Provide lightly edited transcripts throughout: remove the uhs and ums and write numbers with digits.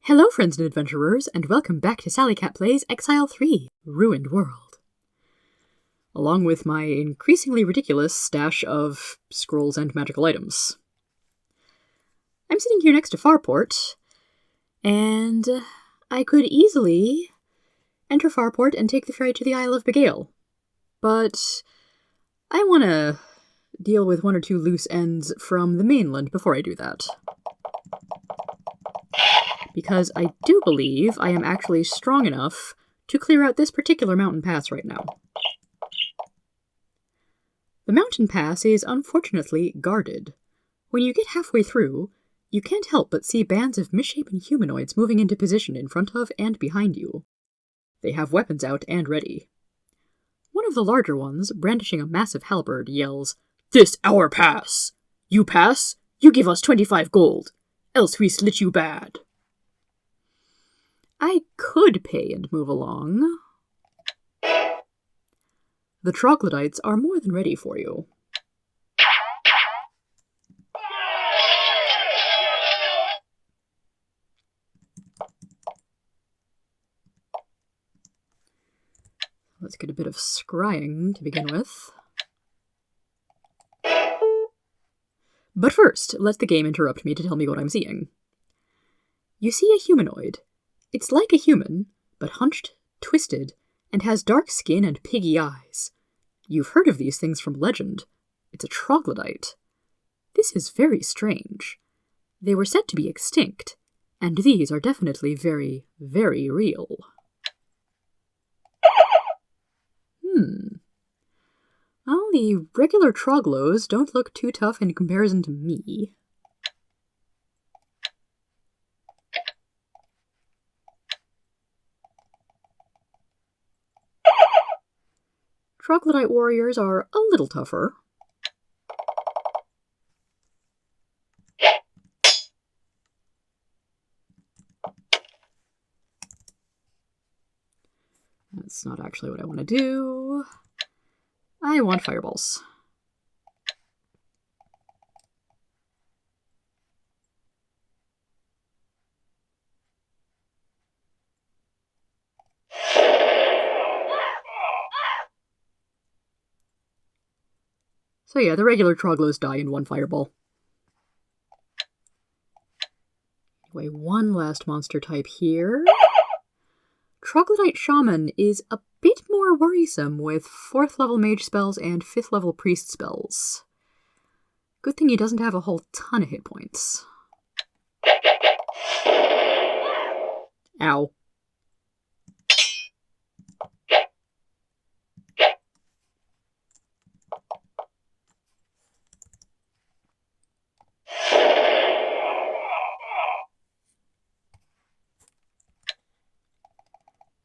Hello friends and adventurers, and welcome back to Sally Cat Plays Exile 3, Ruined World. Along with my increasingly ridiculous stash of scrolls and magical items. I'm sitting here next to Farport, and I could easily enter Farport and take the ferry to the Isle of Begail. But I want to deal with one or two loose ends from the mainland before I do that. Because I do believe I am actually strong enough to clear out this particular mountain pass right now. The mountain pass is unfortunately guarded. When you get halfway through, you can't help but see bands of misshapen humanoids moving into position in front of and behind you. They have weapons out and ready. One of the larger ones, brandishing a massive halberd, yells, "This our pass! You pass, you give us 25 gold, else we slit you bad." I could pay and move along. The Troglodytes are more than ready for you. Let's get a bit of scrying to begin with. But first, let the game interrupt me to tell me what I'm seeing. You see a humanoid. It's like a human, but hunched, twisted, and has dark skin and piggy eyes. You've heard of these things from legend. It's a troglodyte. This is very strange. They were said to be extinct, and these are definitely very, very real. Well, the regular troglos don't look too tough in comparison to me. Troglodyte warriors are a little tougher. That's not actually what I want to do. I want fireballs. So yeah, the regular Troglos die in one fireball. Anyway, one last monster type here. Troglodyte Shaman is a bit more worrisome with 4th level mage spells and 5th level priest spells. Good thing he doesn't have a whole ton of hit points. Ow.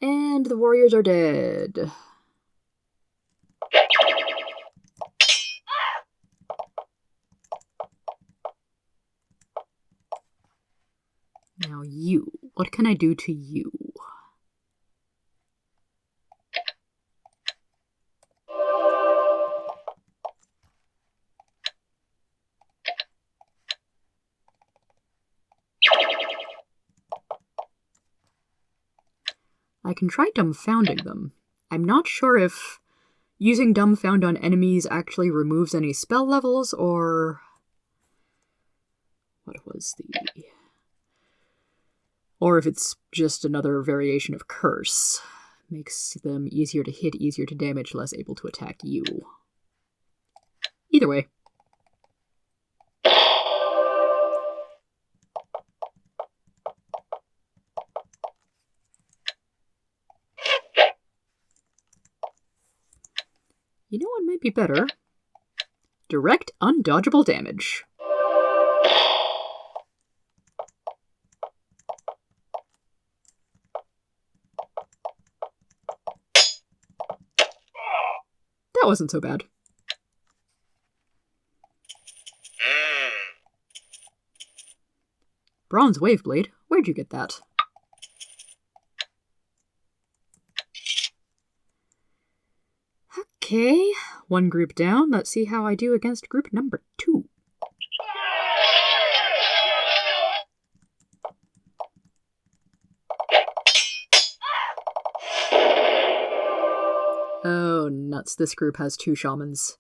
And the warriors are dead. Now you. What can I do to you? I can try dumbfounding them. I'm not sure if using dumbfound on enemies actually removes any spell levels, or... what was the... or if it's just another variation of curse. Makes them easier to hit, easier to damage, less able to attack you. Either way. You know what might be better? Direct, undodgeable damage. That wasn't so bad. Bronze Waveblade? Where'd you get that? Okay, one group down. Let's see how I do against group number 2. Oh, nuts, this group has 2 shamans.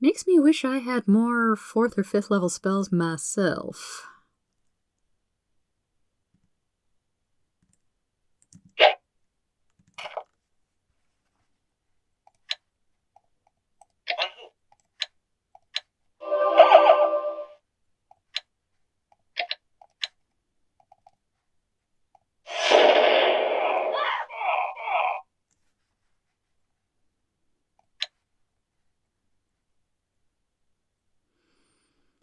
Makes me wish I had more 4th or 5th level spells myself.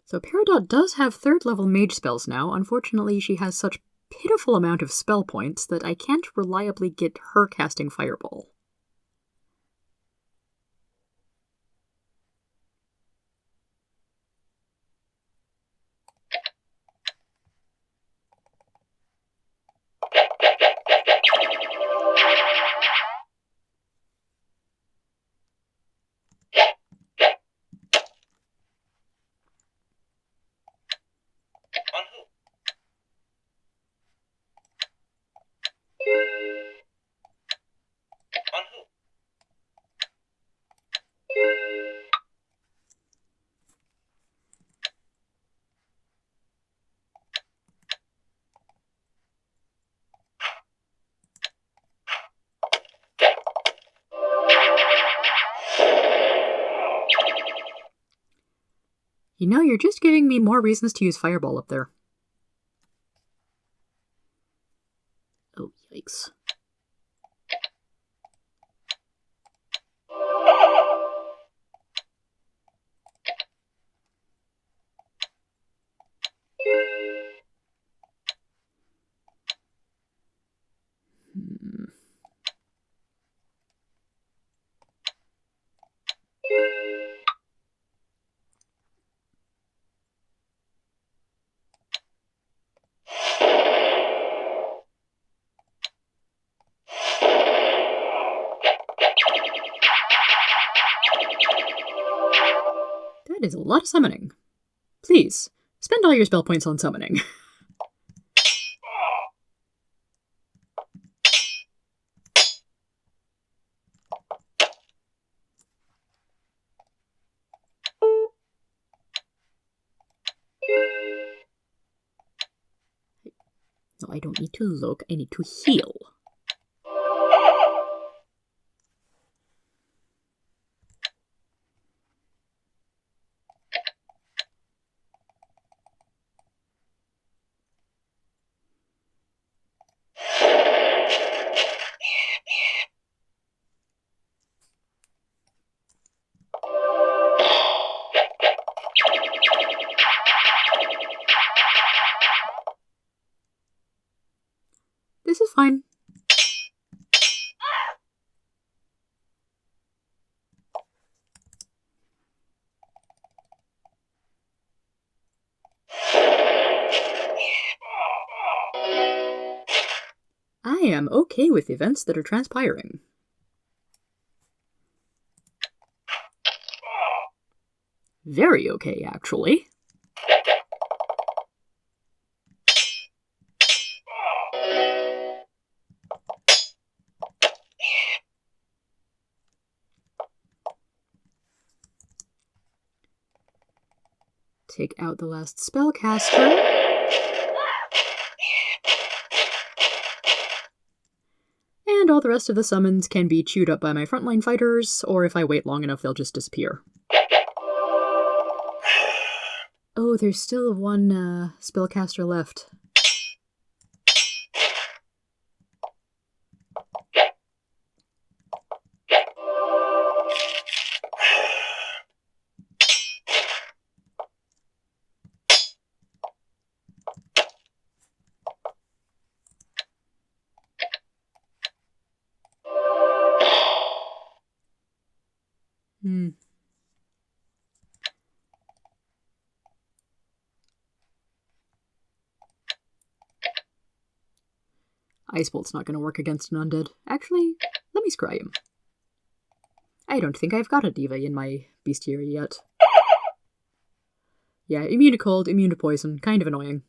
So Peridot does have 3rd level mage spells now. Unfortunately, she has such pitiful amount of spell points that I can't reliably get her casting Fireball. You know, you're just giving me more reasons to use Fireball up there. Oh, yikes. That is a lot of summoning. Please, spend all your spell points on summoning. No, I don't need to look, I need to heal. This is fine. I am okay with events that are transpiring. Very okay, actually. Take out the last spellcaster. And all the rest of the summons can be chewed up by my frontline fighters, or if I wait long enough, they'll just disappear. Oh, there's still one spellcaster left. Ice Bolt's not going to work against an undead. Actually, let me scry him. I don't think I've got a diva in my bestiary yet. Yeah, immune to cold, immune to poison. Kind of annoying.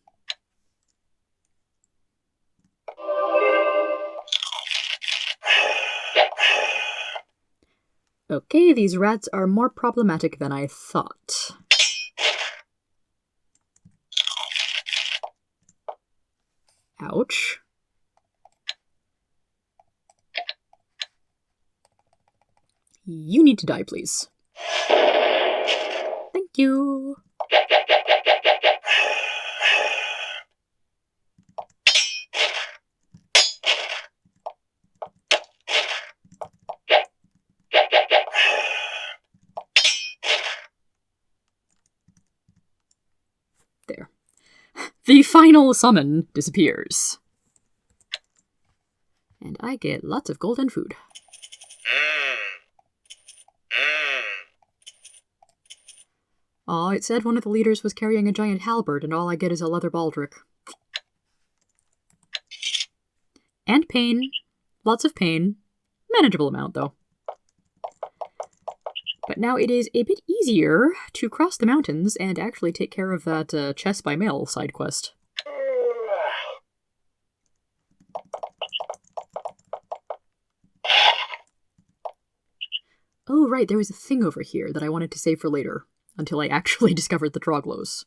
Okay, these rats are more problematic than I thought. Ouch. You need to die, please. Thank you. There. The final summon disappears. And I get lots of gold and food. Aw, it said one of the leaders was carrying a giant halberd, and all I get is a leather baldric. And pain. Lots of pain. Manageable amount, though. But now it is a bit easier to cross the mountains and actually take care of that chest by mail side quest. Oh, right, there was a thing over here that I wanted to save for later, until I actually discovered the Troglos.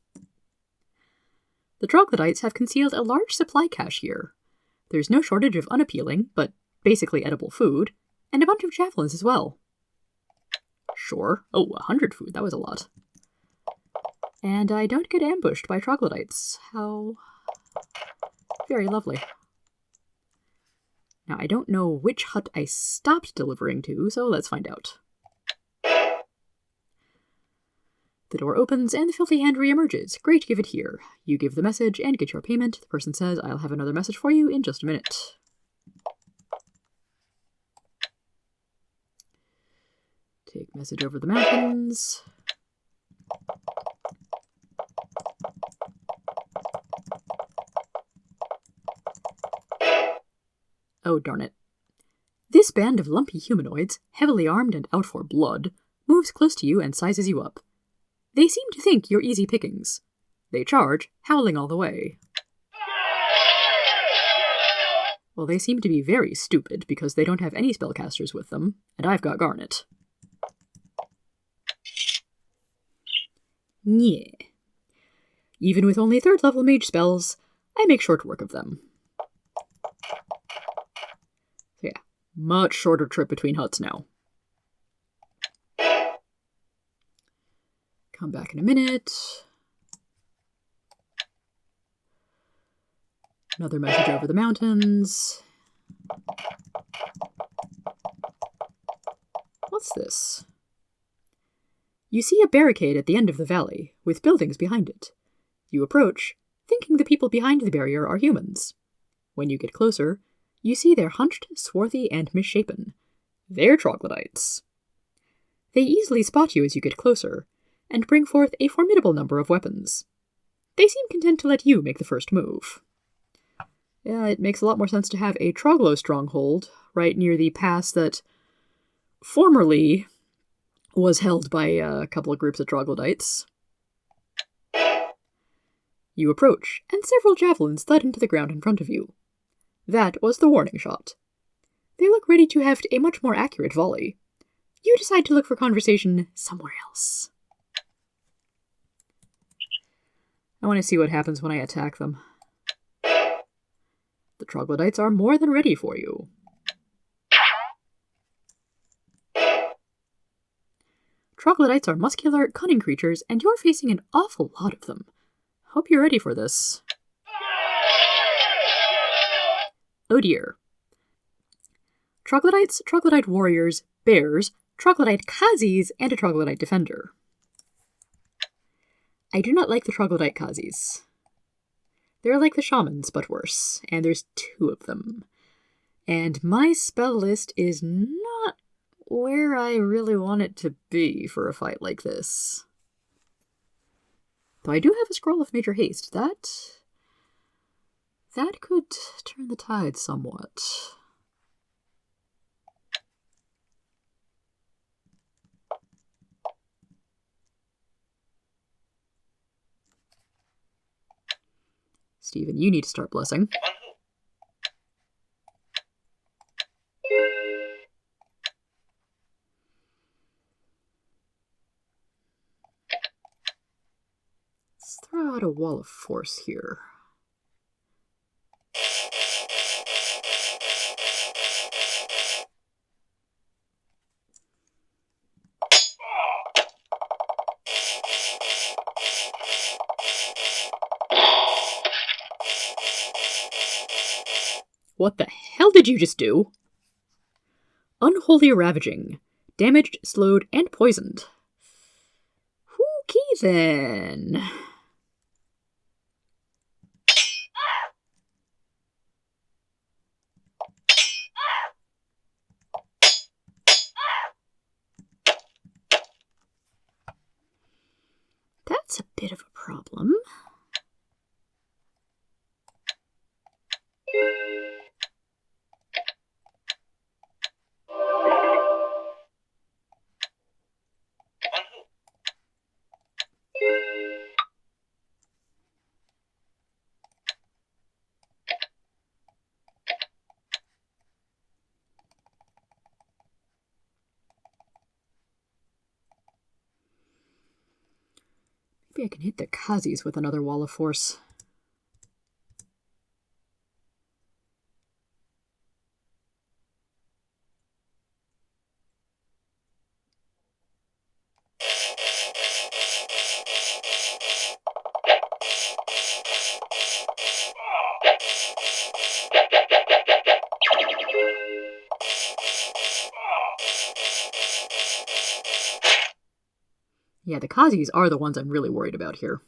The Troglodytes have concealed a large supply cache here. There's no shortage of unappealing, but basically edible food, and a bunch of javelins as well. Sure. Oh, 100 food, that was a lot. And I don't get ambushed by Troglodytes. How very lovely. Now, I don't know which hut I stopped delivering to, so let's find out. The door opens and the filthy hand re-emerges. Great, give it here. You give the message and get your payment. The person says, I'll have another message for you in just a minute. Take message over the mountains. Oh, darn it. This band of lumpy humanoids, heavily armed and out for blood, moves close to you and sizes you up. They seem to think you're easy pickings. They charge, howling all the way. Well, they seem to be very stupid because they don't have any spellcasters with them, and I've got Garnet. Yeah. Even with only 3rd level mage spells, I make short work of them. So yeah, much shorter trip between huts now. Come back in a minute. Another message over the mountains. What's this? You see a barricade at the end of the valley, with buildings behind it. You approach, thinking the people behind the barrier are humans. When you get closer, you see they're hunched, swarthy, and misshapen. They're Troglodytes. They easily spot you as you get closer, and bring forth a formidable number of weapons. They seem content to let you make the first move. Yeah, it makes a lot more sense to have a Troglo stronghold right near the pass that formerly was held by a couple of groups of Troglodytes. You approach, and several javelins thud into the ground in front of you. That was the warning shot. They look ready to heft a much more accurate volley. You decide to look for conversation somewhere else. I want to see what happens when I attack them. The Troglodytes are more than ready for you. Troglodytes are muscular, cunning creatures, and you're facing an awful lot of them. Hope you're ready for this. Oh dear. Troglodytes, Troglodyte warriors, bears, Troglodyte Kazis, and a Troglodyte defender. I do not like the Troglodyte Kazis. They're like the shamans, but worse, and there's 2 of them. And my spell list is not where I really want it to be for a fight like this. Though I do have a scroll of major haste. That could turn the tide somewhat. Stephen, you need to start blessing. wall of force here. What the hell did you just do? Unholy ravaging. Damaged, slowed, and poisoned. Okay then. That's a bit of a problem. Maybe I can hit the Kazis with another wall of force. Yeah, the Kazis are the ones I'm really worried about here.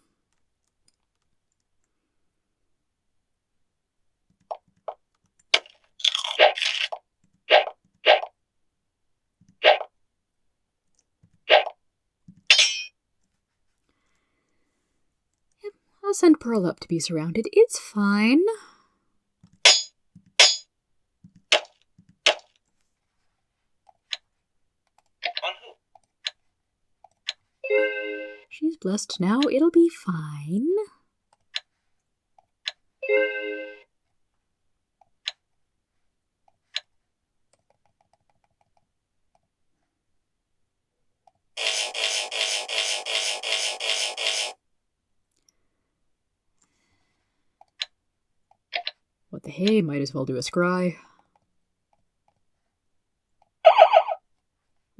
Yep, I'll send Pearl up to be surrounded. It's fine. She's blessed now. It'll be fine. What the hey, might as well do a scry.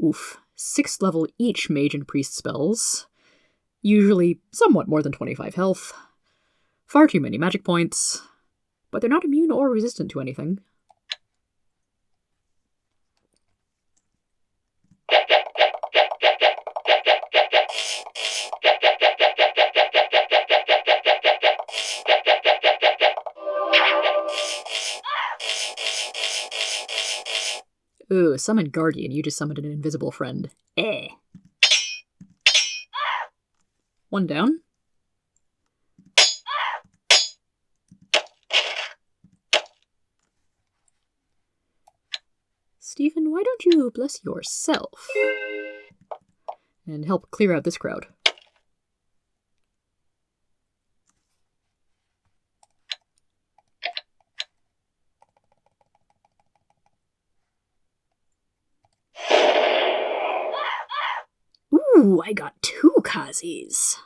Oof. 6th level each mage and priest spells. Usually somewhat more than 25 health. Far too many magic points. But they're not immune or resistant to anything. Ooh, summon Guardian. You just summoned an invisible friend. Eh. One down. Stephen, why don't you bless yourself? And help clear out this crowd. Ooh, I got 2 Kazis.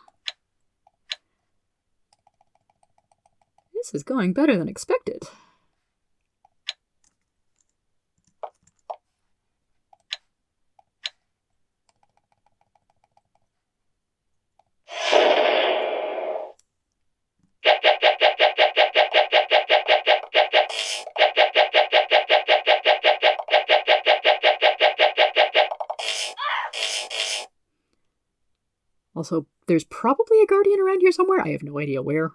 This is going better than expected. Also, there's probably a Guardian around here somewhere. I have no idea where.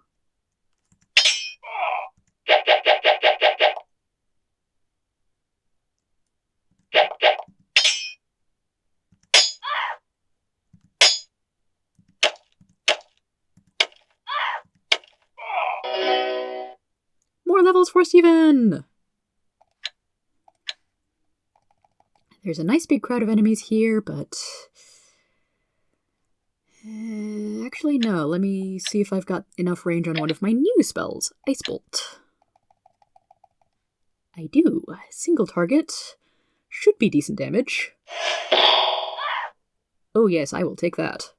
More levels for Steven! There's a nice big crowd of enemies here, but... actually, no. Let me see if I've got enough range on one of my new spells. Ice Bolt. I do. Single target. Should be decent damage. Oh yes, I will take that.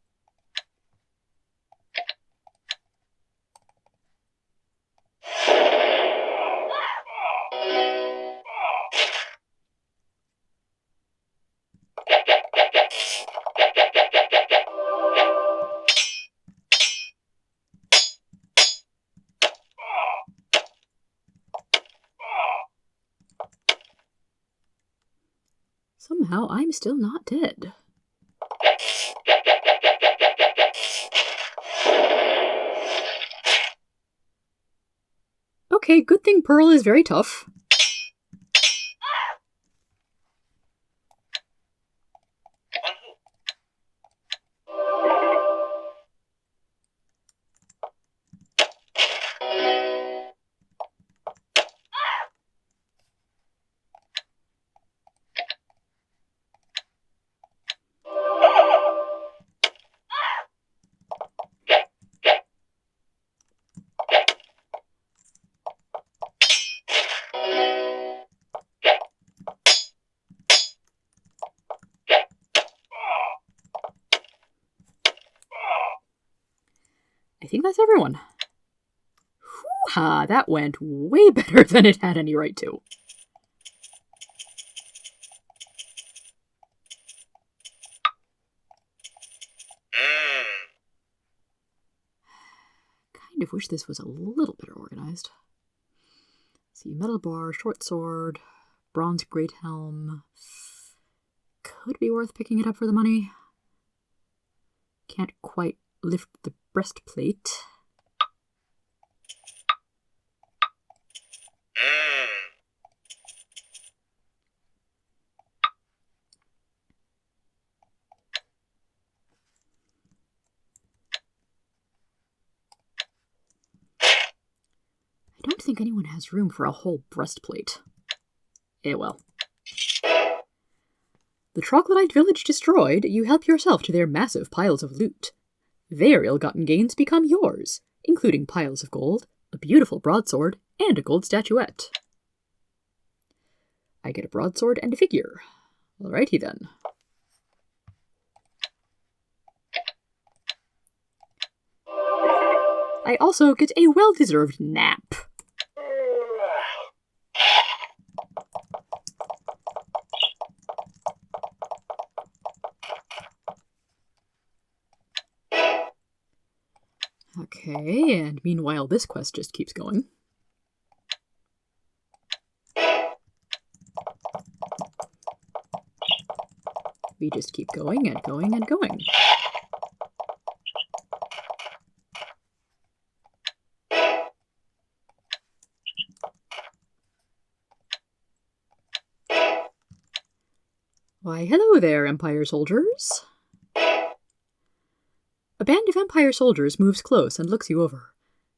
Somehow I'm still not dead. Okay, good thing Pearl is very tough. I think that's everyone. Whew-ha, that went way better than it had any right to. Kind of wish this was a little better organized. See, metal bar, short sword, bronze great helm. Could be worth picking it up for the money. Can't quite lift the breastplate. I don't think anyone has room for a whole breastplate. Eh well. The Troglodyte village destroyed, you help yourself to their massive piles of loot. Their ill-gotten gains become yours, including piles of gold, a beautiful broadsword, and a gold statuette. I get a broadsword and a figure. Alrighty then. I also get a well-deserved nap. Okay, and meanwhile this quest just keeps going. We just keep going and going and going. Why, hello there, Empire soldiers. A band of Empire soldiers moves close and looks you over.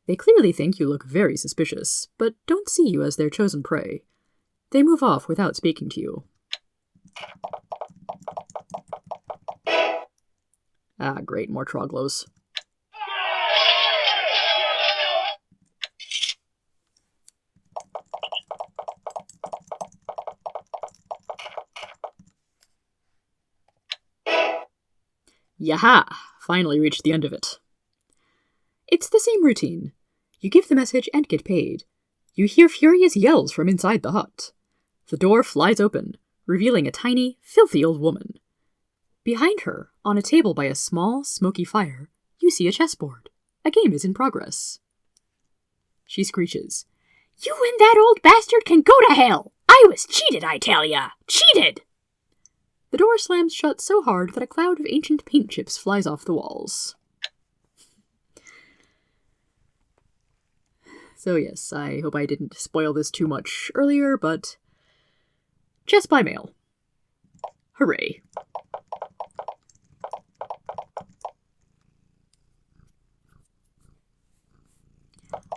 They clearly think you look very suspicious, but don't see you as their chosen prey. They move off without speaking to you. Ah, great, more Troglos. Yaha! Finally reached the end of it. It's the same routine. You give the message and get paid. You hear furious yells from inside the hut. The door flies open, revealing a tiny, filthy old woman. Behind her, on a table by a small, smoky fire, you see a chessboard. A game is in progress. She screeches, "You and that old bastard can go to hell! I was cheated, I tell ya! Cheated!" The door slams shut so hard that a cloud of ancient paint chips flies off the walls. So yes, I hope I didn't spoil this too much earlier, but chess by mail. Hooray.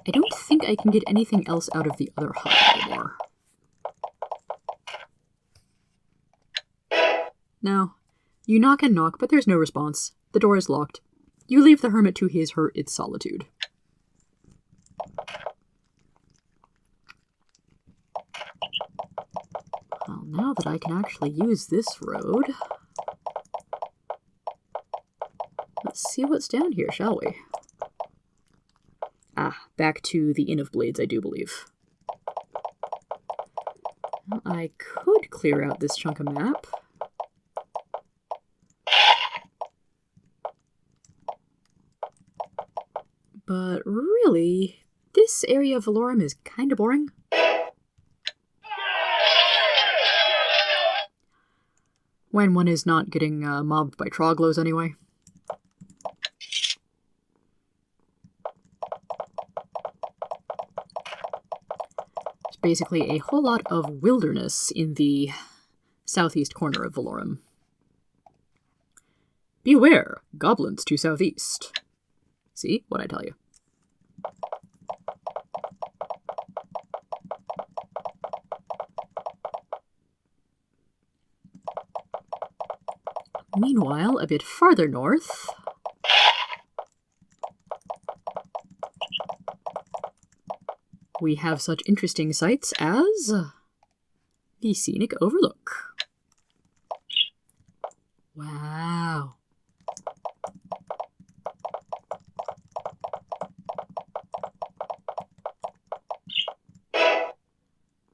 I don't think I can get anything else out of the other hut anymore. No. You knock and knock, but there's no response. The door is locked. You leave the hermit to its solitude. Well, now that I can actually use this road, let's see what's down here, shall we? Ah, back to the Inn of Blades, I do believe. Well, I could clear out this chunk of map. But really, this area of Valorum is kind of boring. When one is not getting mobbed by Troglos anyway. There's basically a whole lot of wilderness in the southeast corner of Valorum. Beware, goblins to southeast. See what I tell you. Meanwhile, a bit farther north, we have such interesting sights as the Scenic Overlook. Wow.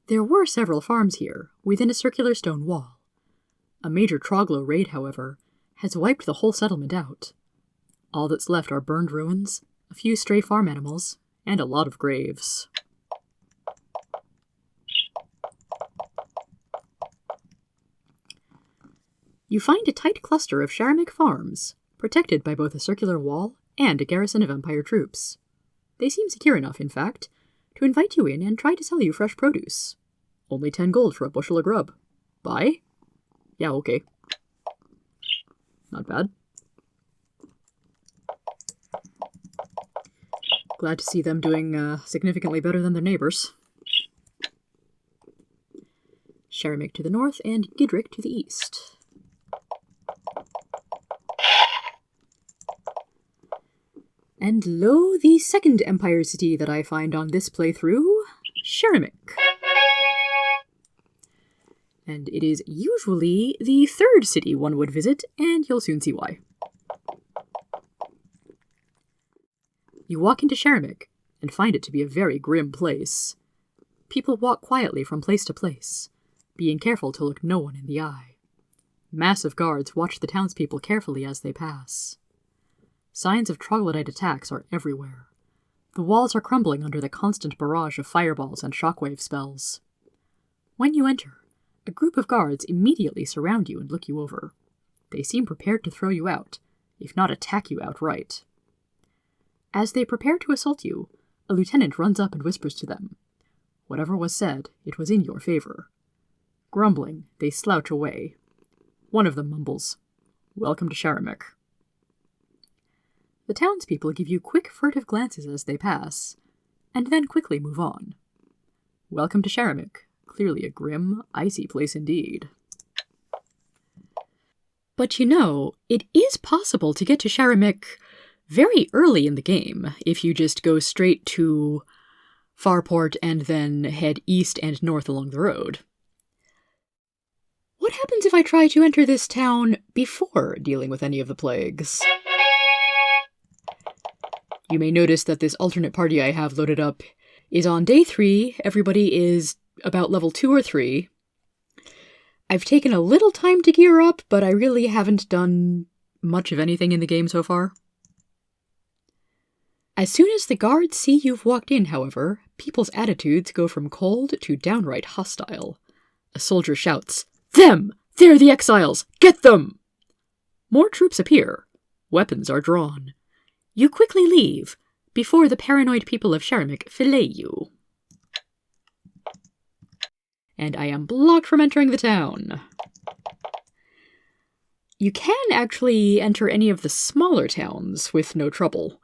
There were several farms here, within a circular stone wall. A major Troglo raid, however, has wiped the whole settlement out. All that's left are burned ruins, a few stray farm animals, and a lot of graves. You find a tight cluster of Sharamik farms, protected by both a circular wall and a garrison of Empire troops. They seem secure enough, in fact, to invite you in and try to sell you fresh produce. Only 10 gold for a bushel of grub. Buy? Yeah, okay. Not bad. Glad to see them doing significantly better than their neighbors. Sharamik to the north and Gidrick to the east. And lo, the second Empire city that I find on this playthrough, Sharamik. And it is usually the third city one would visit, and you'll soon see why. You walk into Sharamik, and find it to be a very grim place. People walk quietly from place to place, being careful to look no one in the eye. Massive guards watch the townspeople carefully as they pass. Signs of Troglodyte attacks are everywhere. The walls are crumbling under the constant barrage of fireballs and shockwave spells. When you enter, a group of guards immediately surround you and look you over. They seem prepared to throw you out, if not attack you outright. As they prepare to assault you, a lieutenant runs up and whispers to them. Whatever was said, it was in your favor. Grumbling, they slouch away. One of them mumbles, "Welcome to Sharamik." The townspeople give you quick, furtive glances as they pass, and then quickly move on. Welcome to Sharamik. Clearly a grim, icy place indeed. But you know, it is possible to get to Sharamik very early in the game, if you just go straight to Farport and then head east and north along the road. What happens if I try to enter this town before dealing with any of the plagues? You may notice that this alternate party I have loaded up is on day 3. Everybody is about level 2 or 3. I've taken a little time to gear up, but I really haven't done much of anything in the game so far. As soon as the guards see you've walked in, however, people's attitudes go from cold to downright hostile. A soldier shouts, "Them! They're the exiles! Get them!" More troops appear. Weapons are drawn. You quickly leave, before the paranoid people of Sharamik fillet you. And I am blocked from entering the town. You can actually enter any of the smaller towns with no trouble.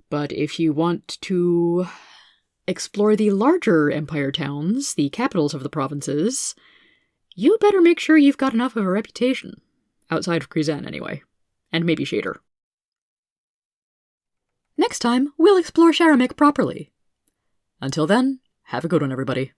But if you want to explore the larger Empire towns, the capitals of the provinces, you better make sure you've got enough of a reputation. Outside of Krizan, anyway. And maybe Shader. Next time, we'll explore Sharamik properly. Until then, have a good one, everybody.